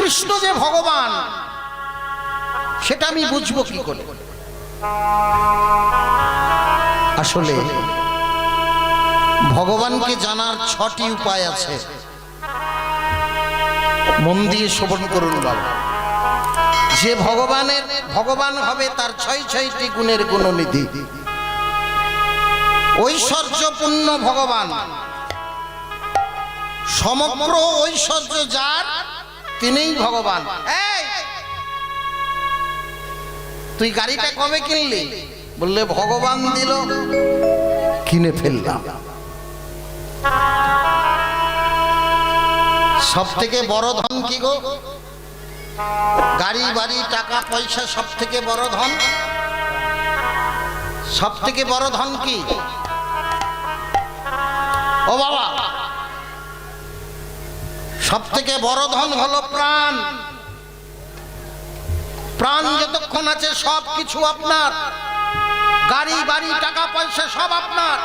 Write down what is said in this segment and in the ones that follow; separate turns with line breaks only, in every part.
কৃষ্ণ যে ভগবান সেটা আমি বুঝবো কি করে? আসলে ভগবানকে জানার 6টি উপায় আছে। মন দিয়ে শ্রবণ করুন বাবা। যে ভগবান হবে তার 6টি গুণের গুণনিধি, ঐশ্বর্যপূর্ণ ভগবান, সমগ্র ঐশ্বর্য যার তিনিই ভগবান। এই তুই গাড়িটা কবে কিনলি? বললে ভগবান দিল, কিনে ফেললাম। সব থেকে বড় ধন কি গো? গাড়ি বাড়ি টাকা পয়সা সব থেকে বড় ধন? সব থেকে বড় ধন কি ও বাবা? সব থেকে বড় ধন হলো প্রাণ। প্রাণ যতক্ষণ আছে সব কিছু আপনার, গাড়ি বাড়ি টাকা পয়সা সব আপনার।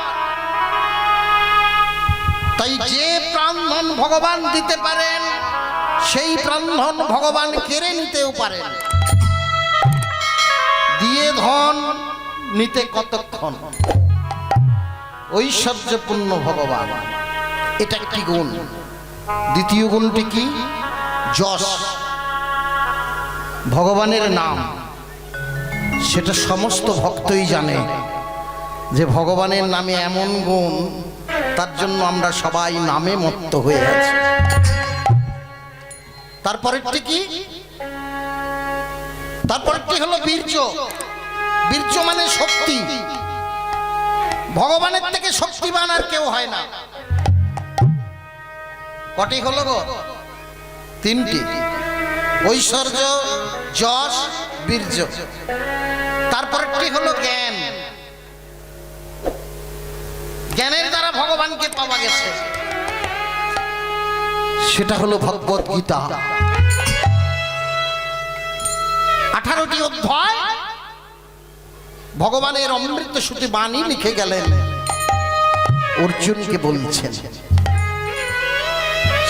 তাই যে প্রাণধন ভগবান দিতে পারেন সেই প্রাণধন ভগবান কেড়ে নিতেও পারেন। দিয়ে ধন নিতে কতক্ষণ? ঐশ্বর্যপূর্ণ ভগবান, এটা একটি গুণ। দ্বিতীয় গুণটি কি? যশ। ভগবানের নাম, সেটা সমস্ত ভক্তই জানে যে ভগবানের নামে এমন গুণ, তার জন্য আমরা সবাই নামে মত্ত হয়ে আছি। তারপরেরটি কি? তারপরেরটি হলো বীর্য। বীর্য মানে শক্তি। ভগবানের থেকে শক্তিমান আর কেউ হয় না। কটি হলো গো? 3টি। ঐশ্বর্য, যশ, বীর্য। তারপরেরটি হলো জ্ঞান। জ্ঞানের দ্বারা ভগবানকে পাওয়া গেছে, সেটা হলো ভগবত গীতা। 18টি অধ্যায় ভগবানের অমৃত শ্রুতি বাণী লিখে গেলেন, অর্জুনকে বলছেন।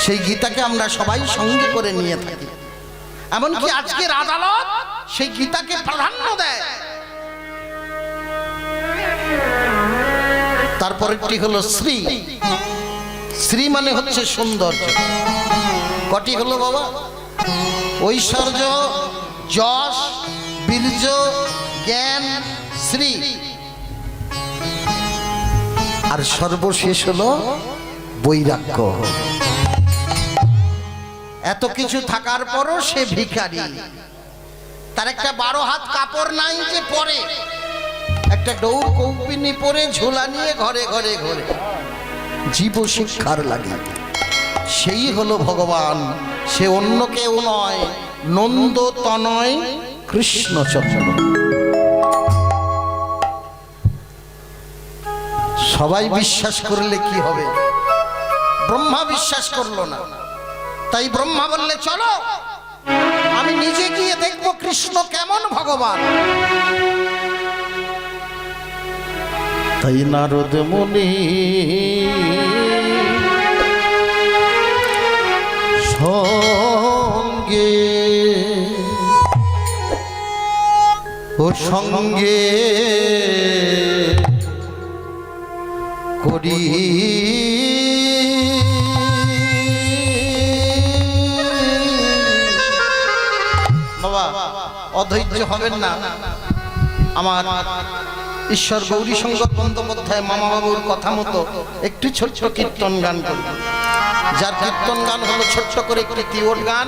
সেই গীতাকে আমরা সবাই সঙ্গে করে নিয়ে থাকি। এমনকি আজকের আদালত সেই গীতাকে প্রাধান্য দেয়। তারপরেরটি হলো শ্রী। শ্রী মানে হচ্ছে সৌন্দর্য। কটি হলো বাবা? ঐশ্বর্য, যশ, বীর্য, জ্ঞান, শ্রী। আর সর্বশেষ হলো বৈরাগ্য। এত কিছু থাকার পরও সে ভিখারি। তার একটা 12 হাত কাপড় নাই যে পরে, একটা ডৌর কৌপিনি পরে ঝোলা নিয়ে ঘরে ঘরে ঘরে জীব শিক্ষার লাগে। সেই হলো ভগবান। সে অন্য কেউ নয়, নন্দ তনয় কৃষ্ণচন্দ্র। সবাই বিশ্বাস করলে কি হবে? ব্রহ্মা বিশ্বাস করলো না, তাই ব্রহ্মা বললে চলো আমি নিজে গিয়ে দেখবো কৃষ্ণ কেমন ভগবান। তাই নারদ মুনি সঙ্গে ও সঙ্গে করি বাবা, অধৈর্য হবেন না। আমার ঈশ্বর গৌরী শঙ্কর বন্দ্যোপাধ্যায় মামা বাবুর কথা মতো একটু ছোট্ট কীর্তন গান করব, যার কীর্তন গান হলো ছোট্ট করে একটি তিওর গান,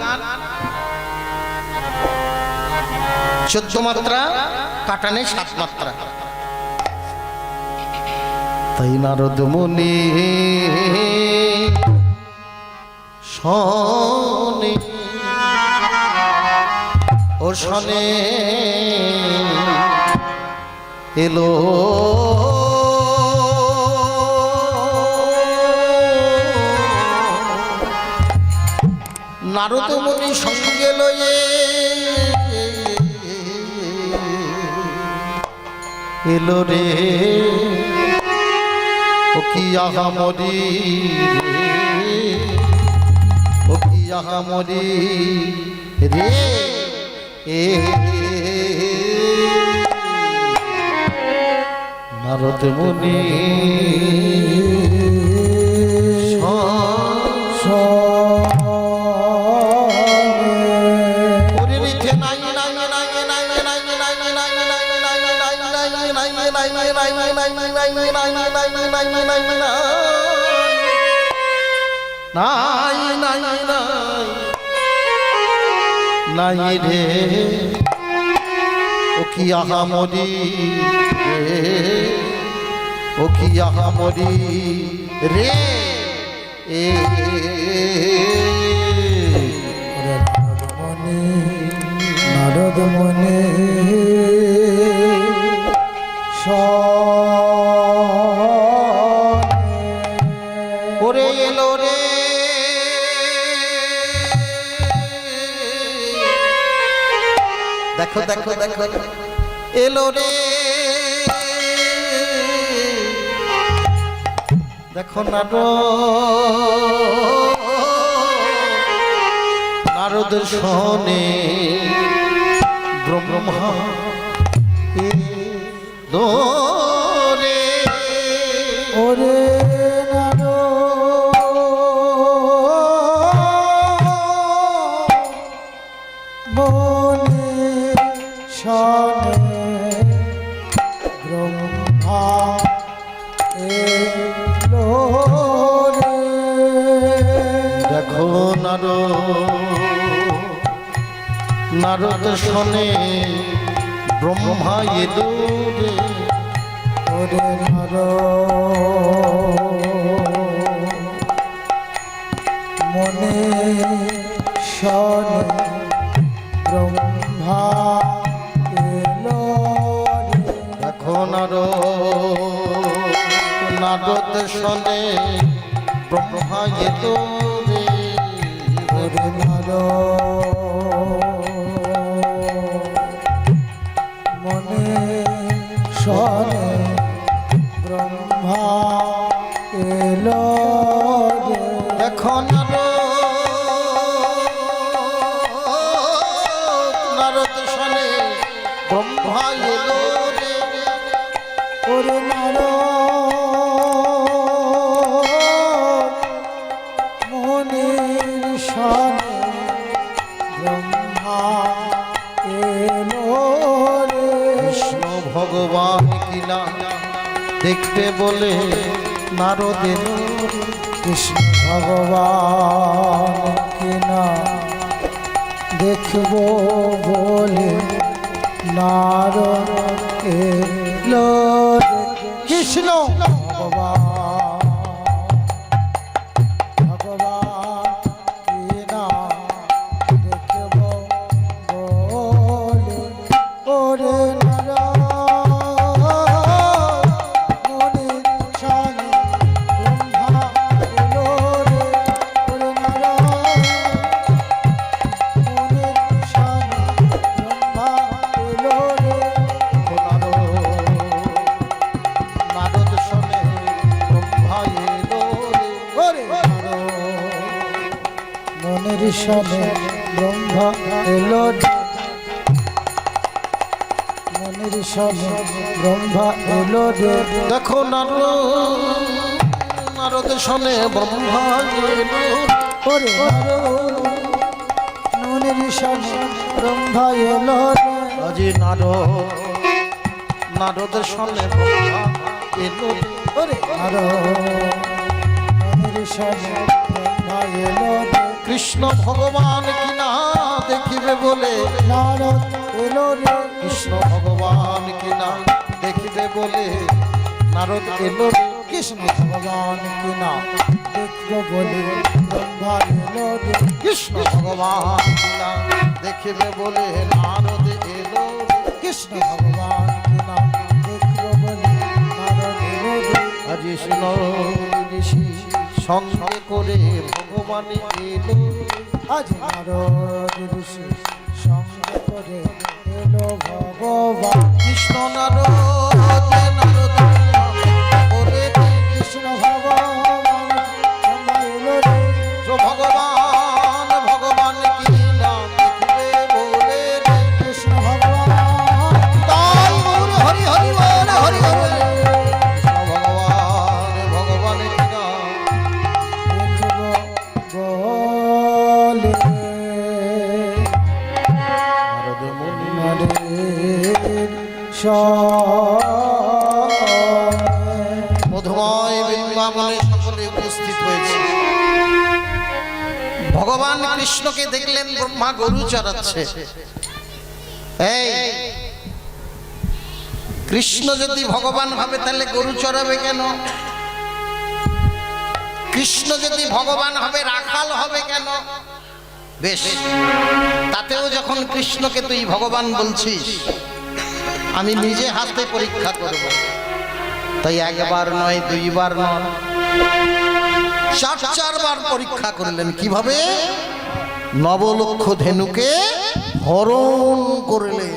14 মাত্রা, কাটানে 7 মাত্রা। তাই নারদ মুনি শোনে ও শোনে এলো নারদ মুনি সঙ্গে লয়ে এলো রে ও কি আহামরি রে, ও কি আহামরি রে নারদ মুনি নাই রে ও কি আহামরি রে ও কি আহামরি রে
নারদ মনে
ওরে এলো রে দেখো দেখো দেখো এলো রে দেখো নারদ শোনে ব্রহ্মা দোরে
ওরে মনে শোনে ব্রহ্মা এলো রে
দেখো নারদ শোনে ব্রহ্মা এলো রে
ওরে মনে শোনে ব্রহ্মা এলো রে
দেখো নারদ শোনে ব্রহ্মা এলো রে
ওরে মনে শোনে ব্রহ্মা এলো রে
দেখো নারদ শোনে ব্রহ্মা এলো রে
ওরে মনের শোনে ব্রহ্মা এলো রে
কৃষ্ণ ভগবান কিনা দেখবে বলে নারদের
কৃষ্ণ ভগবান কিনা দেখব বলে নারদ এলো রে
কৃষ্ণ
ভগবান কিনা দেখব বলে ওরে মনের শোনে ব্রহ্মা এলো মনের শোনে ব্রহ্মা এলো রে
দেখো নারদ শোনে ব্রহ্মা এলো
ওরে মনের শোনে ব্রহ্মা এলো রে
আজি নারদ শোনে ব্রহ্মা এলো
ওরে মনের শোনে ব্রহ্মা এলো রে
কৃষ্ণ ভগবান কিনা দেখিবে বলে
নারদ এলো রে
কৃষ্ণ ভগবান কিনা দেখিবে বলে নারদ এলো রে
কৃষ্ণ ভগবান কিনা দেখব বলে ব্রহ্মা এলো রে
কৃষ্ণ ভগবান কিনা দেখিবে বলে নারদ এলো রে
কৃষ্ণ ভগবান কিনা দেখব বলে নারদ এলো রে
আজি ঋষি সঙ্গে করে ভগবান এলো
আজ নারদ ঋষি সঙ্গে করে এলো ভগবান
কৃষ্ণ নারদ করে
কৃষ্ণ ভগবান ব্রহ্মা এলো রে
ভগবান
বলে
নারদমুনি
নারীর সনে
মধুময় বৃন্দাবনে সকলে উপস্থিত হয়েছে। ভগবান কৃষ্ণকে দেখলেন ব্রহ্মা গরু চড়াচ্ছে। এই কৃষ্ণ যদি ভগবান ভাবে তাহলে গরু চড়াবে কেন? কৃষ্ণ যদি ভগবান হবে রাখাল হবে কেন? বেশ, তাতেও যখন কৃষ্ণকে তুই ভগবান বলছিস, আমি নিজে হাতে পরীক্ষা করব। তাই একবার নয়, দুইবার নয়, চারবার পরীক্ষা করলেন। কিভাবে? নবলক্ষ ধেনুকে হরণ করলেন।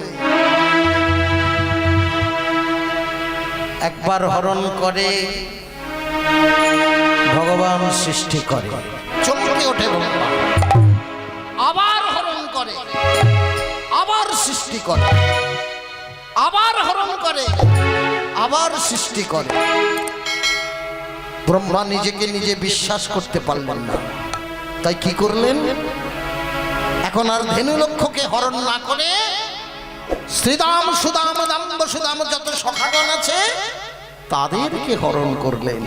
একবার হরণ করে ভগবান সৃষ্টি করে, চমকে ওঠে ব্রহ্মা। আবার হরণ করে, আবার সৃষ্টি করে, আবার হরণ করে, আবার সৃষ্টি করে। ব্রহ্মা নিজেকে নিজে বিশ্বাস করতে পারলেন না, তাই কি করলেন? এখন আর ধেনু লক্ষ্যকে হরণ না করে শ্রীদাম সুদাম দাম্ব সুদাম যত সখাগণ আছে তাদেরকে হরণ করলেন।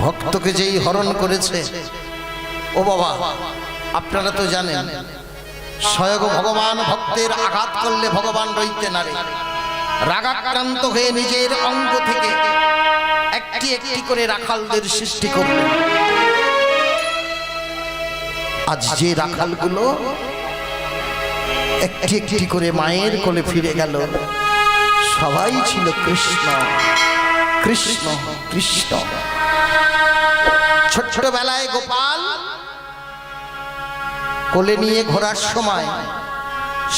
ভক্তকে যেই হরণ করেছে, ও বাবা আপনারা তো জানেন, স্বয়ং ভগবান ভক্তের আঘাত করলে ভগবান রইতে নারে। রাগাক্রান্ত হয়ে নিজের অঙ্গ থেকে একটি একটি করে রাখালদের সৃষ্টি করলেন। আজ যে রাখালগুলো একটি একটি করে মায়ের কোলে ফিরে গেল, সবাই ছিল কৃষ্ণ কৃষ্ণ কৃষ্ণ। ছোট্টবেলায় গোপাল কোলে নিয়ে ঘোরার সময়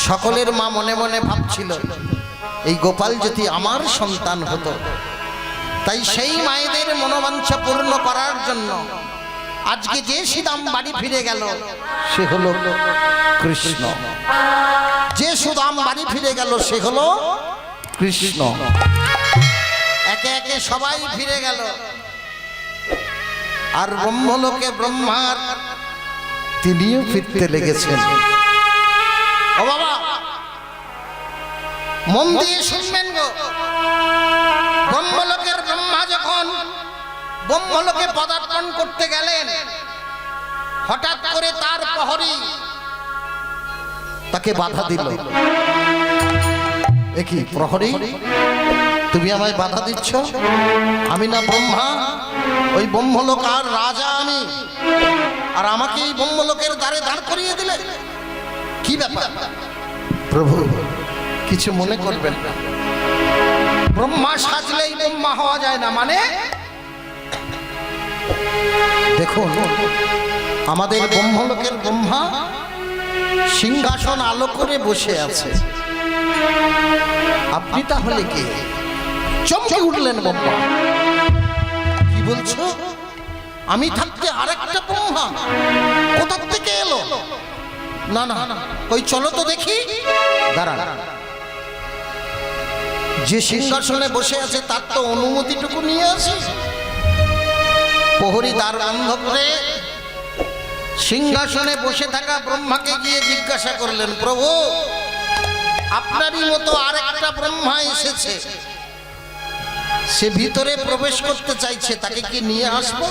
সকলের মা মনে মনে ভাবছিল, এই গোপাল যদি আমার সন্তান হতো। তাই সেই মায়েদের মনোবাঞ্ছা পূর্ণ করার জন্য আজকে যে সুদাম বাড়ি ফিরে গেল সে হলো কৃষ্ণ। যে সুদাম বাড়ি ফিরে গেল সে হলো কৃষ্ণ। একে একে সবাই ফিরে গেল। আর ব্রহ্মলোকে ব্রহ্মার তিনিও ফিরতে লেগেছেন। ও বাবা মন দিয়ে শুনবেন গো, ব্রহ্মলোকের ব্রহ্মা যখন ব্রহ্মলোকে পদার্পণ করতে গেলেন, হঠাৎ করে তার প্রহরী তাকে বাধা দিল। একই প্রহরী, তুমি আমায় বাধা দিচ্ছ? আমি না ব্রহ্মা? ওই ব্রহ্মলোক আর রাজা আমি, আর আমাকে এই ব্রহ্মলোকের দ্বারে দাঁড় করিয়ে দিলে, কি ব্যাপার? প্রভু কিছু মনে করবেন না, ব্রহ্মা সাজলেই ব্রহ্মা হওয়া যায় না। মানে দেখুন, আমাদের ব্রহ্মলোকের ব্রহ্মা সিংহাসন আলো করে বসে আছে, আপনি তাহলে কে? চমকে উঠলেন ব্রহ্মা। কি বলছো? আমি থাকতে আরেকটা ব্রহ্মা কোথা থেকে এলো? না না, ওই চলো তো দেখি। দাঁড়ান, যে সিংহাসনে বসে আছে তার তো অনুমতিটুকু নিয়ে আসি। প্রহরী দ্বার বন্ধ করে সিংহাসনে বসে থাকা ব্রহ্মাকে গিয়ে জিজ্ঞাসা করলেন, প্রভু আপনারই মতো আরেকটা ব্রহ্মা এসেছে, সে ভিতরে প্রবেশ করতে চাইছে, তাকে কি নিয়ে আসবো?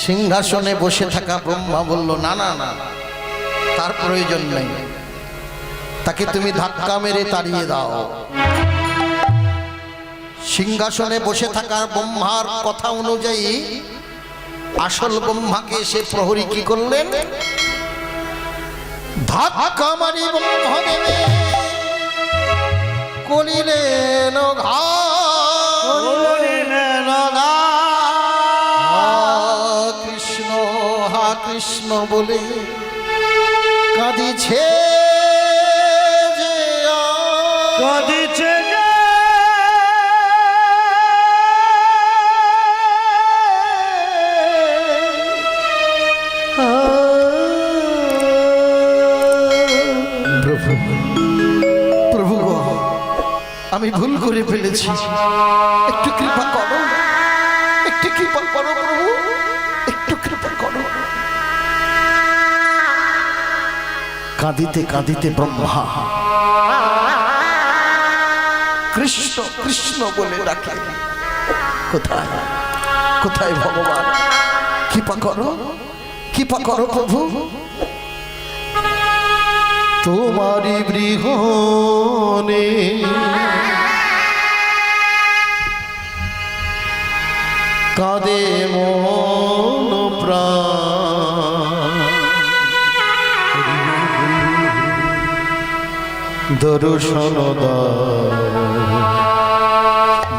সিংহাসনে বসে থাকা ব্রহ্মা বলল, না না না, তার প্রয়োজন নেই, তাকে তুমি ধাক্কা মেরে তাড়িয়ে দাও। সিংহাসনে বসে থাকা ব্রহ্মার কথা অনুযায়ী আসল ব্রহ্মাকে সে প্রহরী কি করলেন? ধাক্কা মারি ব্রহ্মদেবে করিলেন কৃষ্ণ হা কৃষ্ণ বলে কাঁদিছে
কাঁদিছে
আমি ভুল করে ফেলেছি, একটু কৃপা করো, একটু কৃপা করো প্রভু, একটু কৃপা করো। কাঁদিতে কাঁদিতে ব্রহ্মা কৃষ্ণ কৃষ্ণ বলে ডাকে। কোথায় কোথায় ভগবান? কৃপা করো প্রভু। তোমারি গৃহণে কাঁদে মন প্রাণ, দর্শন দাও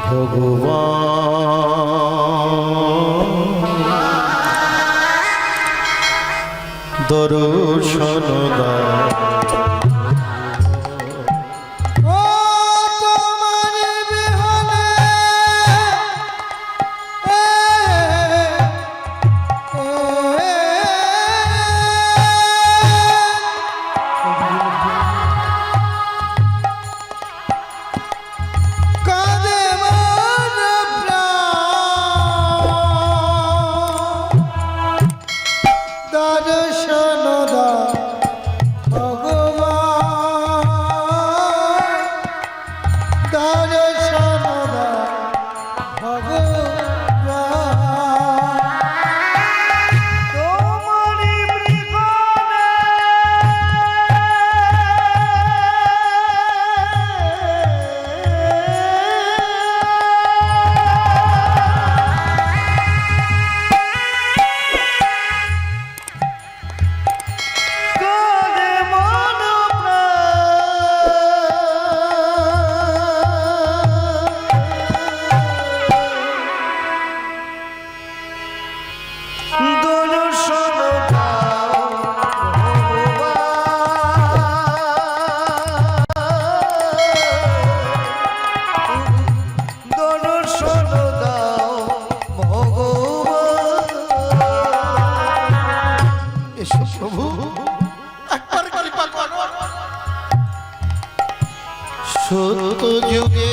ভগবান, দর্শন দাও।
ও তোমার বিহনে কাঁদে মন প্রাণ, দর্শন দাও ভগবান, দর্শন দাও ভগবান। তোমারি কাঁদে মন প্রাণ, দর্শন দাও ভগবান, দর্শন দাও ভগবান।
এসো প্রভু, একবার কৃপা করো। সত্য যুগে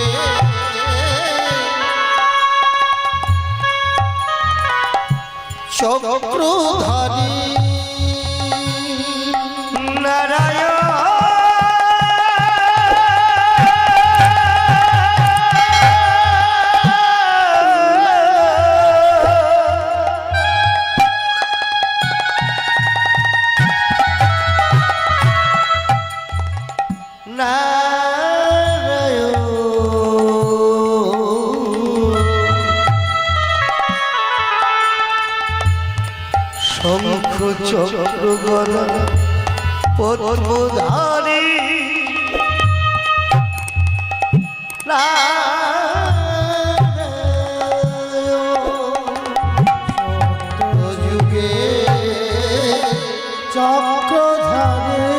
চক্রধারী
শঙ্খ চক্র গদা পদ্মধারী
যুগে
চক্রধারী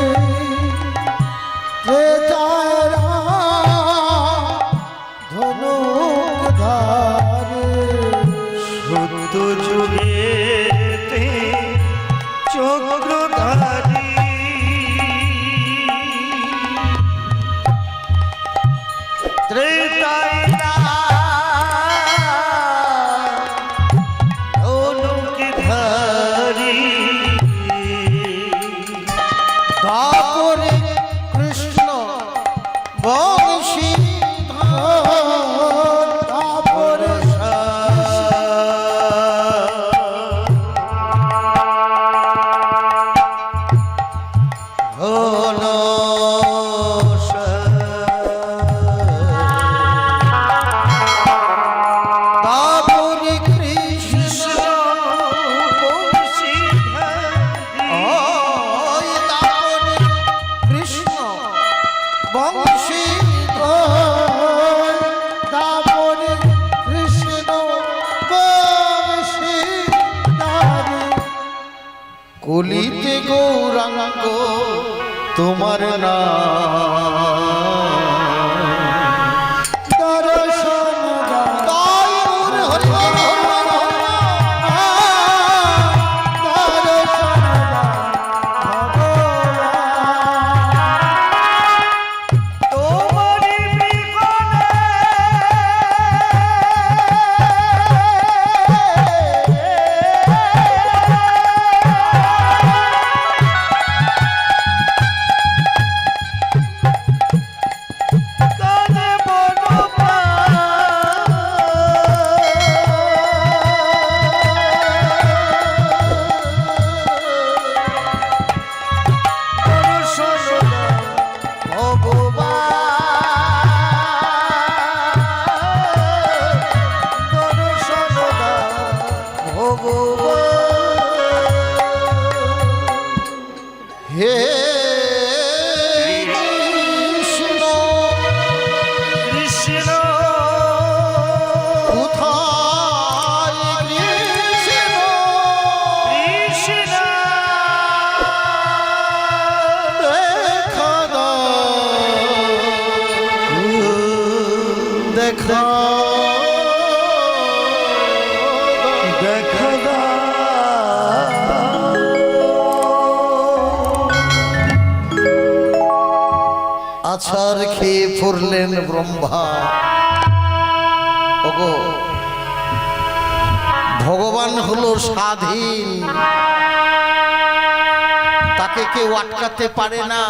ধনুকধারী, সত্য যুগে চক্রধারী, ত্রেতায় ধনুকধারী,
তারপরে কৃষ্ণ বংশী
তারপরে
তারপরে কৃষ্ণ ওই তারপরে কৃষ্ণ বংশী
তারপরে কৃষ্ণ বংশীধারী,
কলিতে গৌরাঙ্গ তোমার নাম,
দর্শন দাও
তাই ওরে হরি বল, হরি বল, হরি বল।
দর্শন দাও ভগবান। তোমারি বিহনে
করলেন ব্রহ্মা। ওগো, ভগবান হলো স্বাধীন, তাকে কেউ আটকাতে পারে না,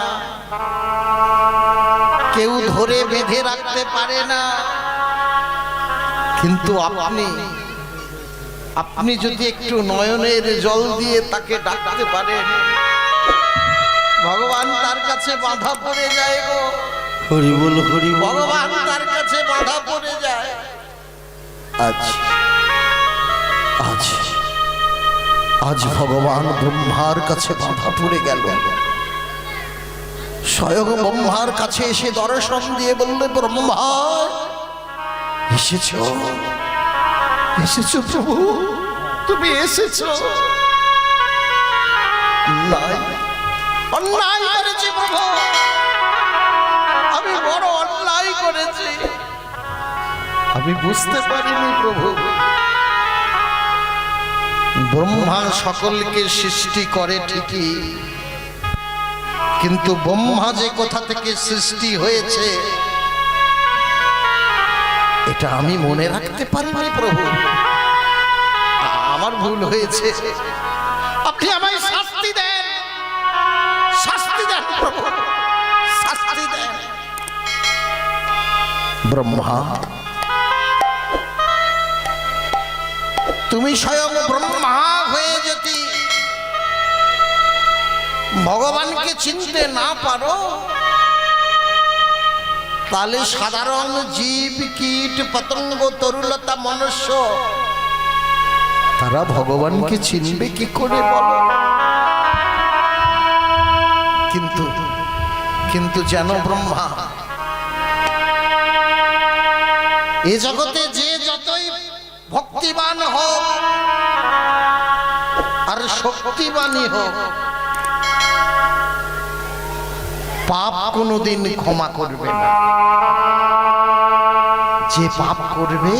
কেউ ধরে বেঁধে রাখতে পারে না। কিন্তু আপনি যদি একটু নয়নের জল দিয়ে তাকে ডাকতে পারেন, ভগবান তার কাছে বাধা পড়ে যায় গো।
হরি বল হরি বল।
ভগবান তার কাছে বাধা পড়ে যায়। আজ ভগবান ব্রহ্মার কাছে বাধা পড়ে গেল। স্বয়ং ব্রহ্মার কাছে এসে দর্শন দিয়ে বললে, ব্রহ্মা এসেছো, এসেছো প্রভু, তুমি এসেছো। অন্যায় করেছি প্রভু, আমি বড় অন্যায় করেছি, আমি বুঝতে পারিনি প্রভু। ব্রহ্মা সকলকে সৃষ্টি করে ঠিকই, কিন্তু ব্রহ্মা যে কোথা থেকে সৃষ্টি হয়েছে এটা আমি মনে রাখতে পারিনি প্রভু। আমার ভুল হয়েছে, আপনি আমায় শাস্তি দেন, শাস্তি দেন প্রভু, শাস্তি দেন। ব্রহ্মা, তুমি স্বয়ং ব্রহ্মা হয়ে যদি ভগবানকে চিনতে না পারো, তাহলে সাধারণ জীব, কীট পতঙ্গ, তরুলতা, মনুষ্য তারা ভগবানকে চিনবে কি করে বলো? কিন্তু জানো ব্রহ্মা, এ জগতে যে যতই ভক্তিবান হোক আর শক্তিবানই হোক, পাপ কোনোদিন ক্ষমা করবে না। যে পাপ করবে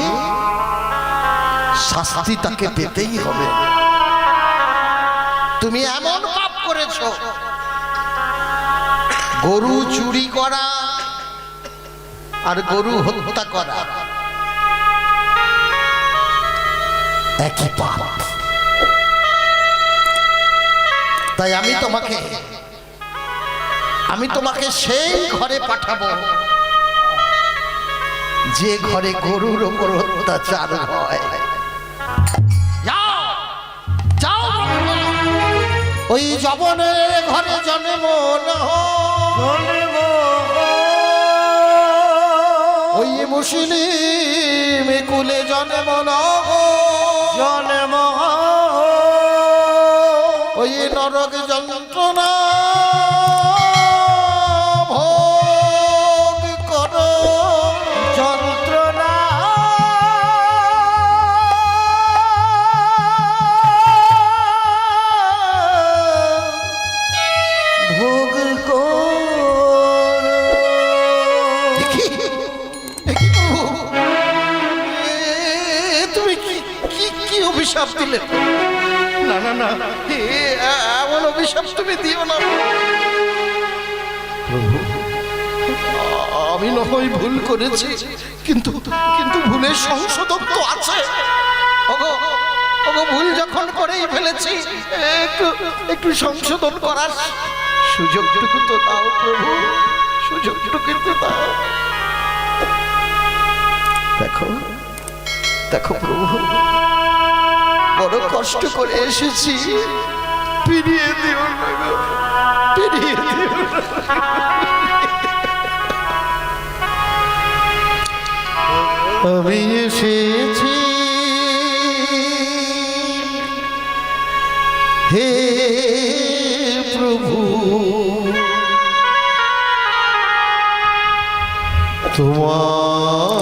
শাস্তি তাকে পেতেই হবে। তুমি এমন পাপ করেছো, গরু চুরি করা আর গরু হত্যা করা একই পাপ। তাই আমি তোমাকে সেই ঘরে পাঠাবো যে ঘরে গরুর উপর অত্যাচার হয়। যাও, ওই যবনের ঘরে জন্ম ওই মুসলিম কুলে জন্ম ওই নরক যন্ত্রণা ভোগ করো, যন্ত্রণা ভোগ করো। তুমি কি অভিশাপ দিলে? না না না, এমন অভিশাপ তুমি দিও না প্রভু। আমি নয় ভুল করেছি, কিন্তু ভুলের সংশোধন তো আছে। ওগো, ভুল যখন করেই ফেলেছি, একটু সংশোধন করার সুযোগটুকু তো দাও প্রভু, সুযোগটুকু তো দাও। দেখো প্রভু, বড় কষ্ট করে এসেছি, ফিরিয়ে দিও না গো, ফিরিয়ে দিও না। আমি এসেছি হে প্রভু, তোমার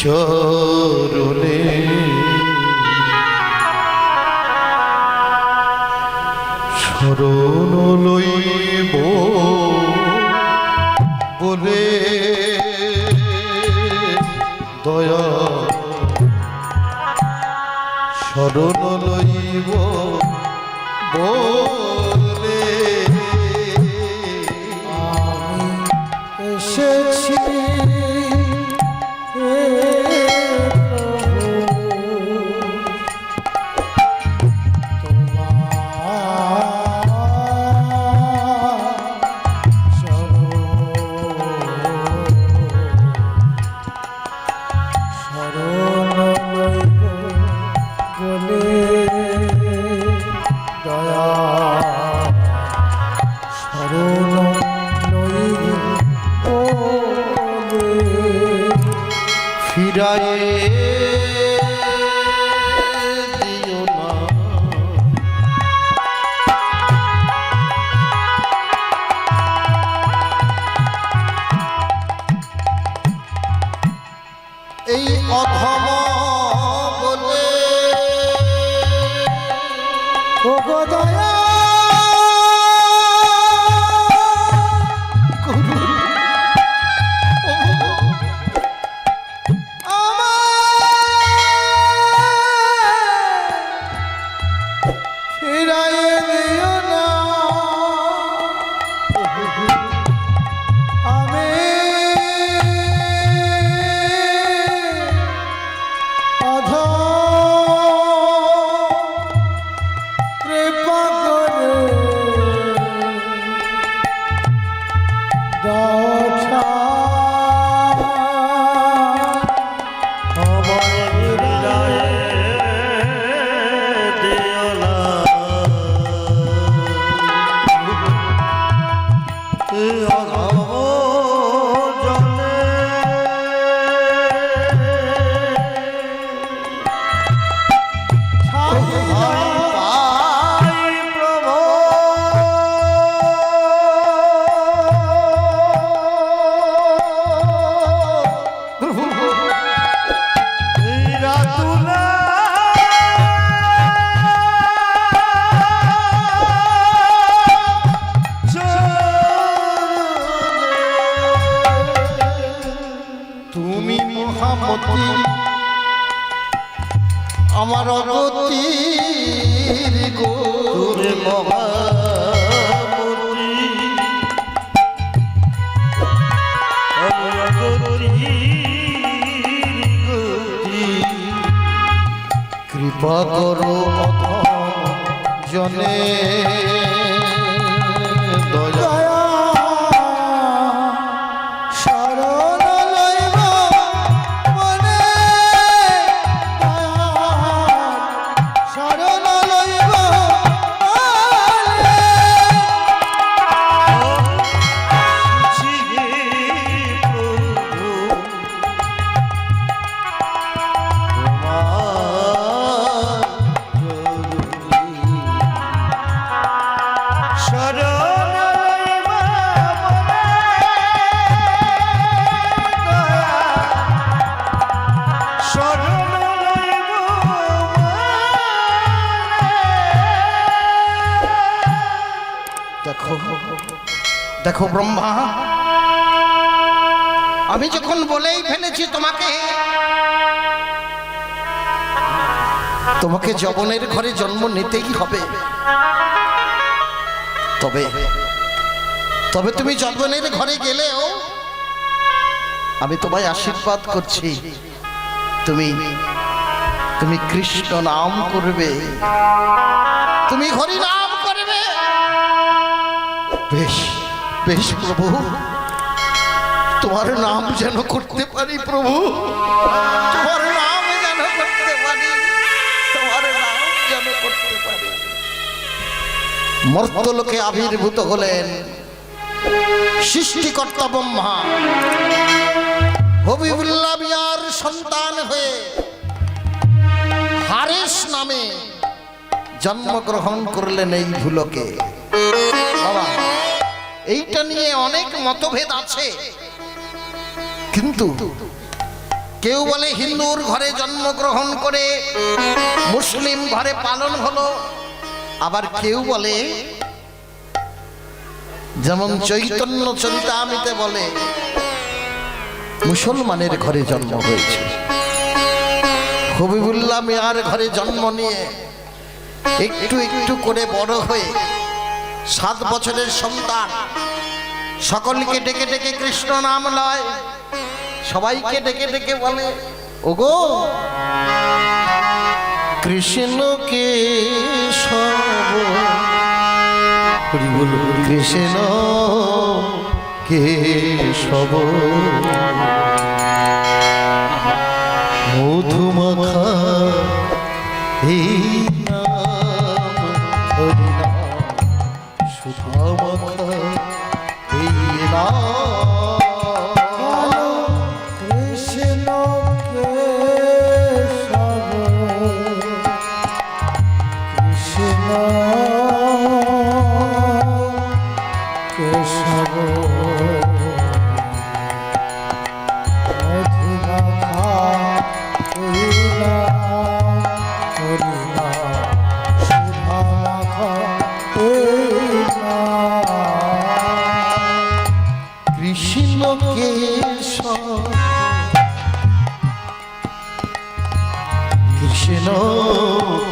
চরণে শরণ লইব বলে দয়া, শরণ লইব বলে
ও গো দয়া ফিরাইয়ে দিও না আমি কৃপা করে দশা
তুমি মহামতি আমার অগতির গো
তুমি মহামতি আমার গতি
কৃপা করো জনে দয়া
দয়া শরণ লইব মনে দয়ার শরণ লইব মনে
দেখো দেখো ব্রহ্মা, আমি যখন বলেই ফেলেছি তোমাকে যবনের ঘরে জন্ম নিতেই হবে, তবে তবে তুমি যবনের ঘরে গেলেও আমি তোমায় আশীর্বাদ করছি, তুমি তুমি কৃষ্ণ নাম করবে, তুমি হরি নাম করবে। বেশ বেশ প্রভু, তোমার নাম যেন করতে পারি প্রভু, তোমার নাম যেন করতে পারি, তোমার নাম যেন করতে পারি। মর্তলোকে আবির্ভূত হলেন সৃষ্টিকর্তা ব্রহ্মা, হবিবুল্লাহ মিয়ার সন্তান হয়ে হারেস নামে জন্মগ্রহণ করলেন এই ভুলোকে। বাবা, এইটা নিয়ে অনেক মতভেদ আছে, কিন্তু কেউ বলে হিন্দুর ঘরে জন্মগ্রহণ করে মুসলিম ঘরে পালন হলো, আবার কেউ বলে যেমন চৈতন্য চরিতামৃতে বলে মুসলমানের ঘরে জন্ম হয়েছে। হবিবুল্লাহ মিয়ার ঘরে জন্ম নিয়ে একটু একটু করে বড় হয়ে 7 বছরের সন্তান সকলকে ডেকে ডেকে কৃষ্ণ নাম লয়, সবাইকে ডেকে ডেকে বলে ওগো কৃষ্ণ কেশব, কৃষ্ণ কেশব মধুমাখা এই নাম হরি নাম, সুধামাখা এই নাম।
কৃষ্ণ কেশব কৃষ্ণ কেশব মধুমাখা এই নাম হরি নাম সুধামাখা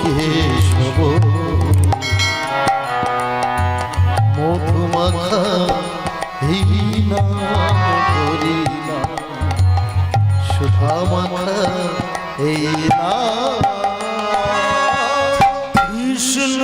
কেশব মধুমাখা এই নাম করিলাম সুধা মাখা এই নাম
কৃষ্ণ